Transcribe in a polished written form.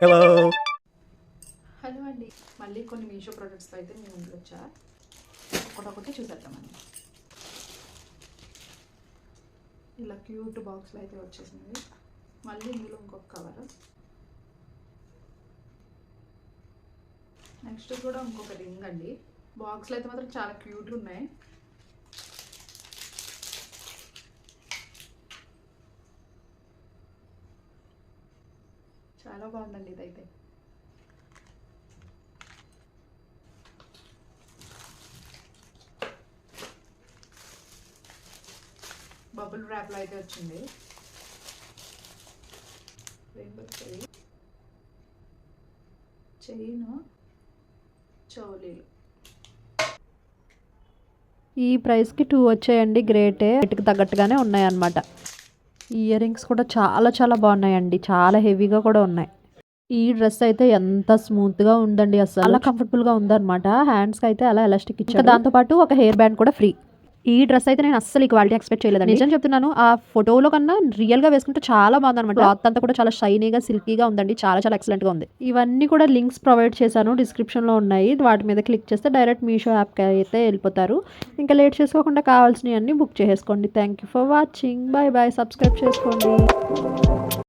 Hello అండి, మళ్ళీ కొన్ని మీషో ప్రొడక్ట్స్తో అయితే మేము ముందుకు వచ్చా. ఒకటి చూసేద్దామండి. ఇలా క్యూట్ బాక్స్లో అయితే వచ్చేసింది. మళ్ళీ ఇందులో ఇంకొక కవర్, నెక్స్ట్ కూడా ఇంకొక రింగ్ అండి. బాక్స్లో అయితే మాత్రం చాలా క్యూట్గా ఉన్నాయి. చాలా బాగుందండి ఇదైతే. బబుల్ ర్యాప్లో అయితే వచ్చింది. చైన్, చౌలీలు. ఈ ప్రైస్కి 2 వచ్చాయండి. గ్రేటే, రేట్కి తగ్గట్టుగానే ఉన్నాయన్నమాట. ఇయర్ రింగ్స్ కూడా చాలా చాలా బాగున్నాయండి. చాలా హెవీగా కూడా ఉన్నాయి. ఈ డ్రెస్ అయితే ఎంత స్మూత్గా ఉందండి, అసలు చాలా కంఫర్టబుల్గా ఉందన్నమాట. హ్యాండ్స్కి అయితే అలా ఎలాస్టిక్ ఇచ్చారు. దాంతోపాటు ఒక హెయిర్ బ్యాండ్ కూడా ఫ్రీ. ఈ డ్రెస్ అయితే నేను అస్సలు ఈ క్వాలిటీ ఎక్స్పెక్ట్ చేయలేదండి. నిజం చెప్తున్నాను, ఆ ఫోటోలో కన్నా రియల్గా వేసుకుంటే చాలా బాగుందన్నమాట. క్లాత్ అంతా కూడా చాలా షైనీగా, సిల్కీగా ఉందండి. చాలా చాలా ఎక్సలెంట్గా ఉంది. ఇవన్నీ కూడా లింక్స్ ప్రొవైడ్ చేశాను, డిస్క్రిప్షన్లో ఉన్నాయి. వాటి మీద క్లిక్ చేస్తే డైరెక్ట్ మీషో యాప్కి అయితే వెళ్ళిపోతారు. ఇంకా లేట్ చేసుకోకుండా కావాల్సినవి అన్నీ బుక్ చేసుకోండి. Thank you for watching. Bye bye. Subscribe చేసుకోండి.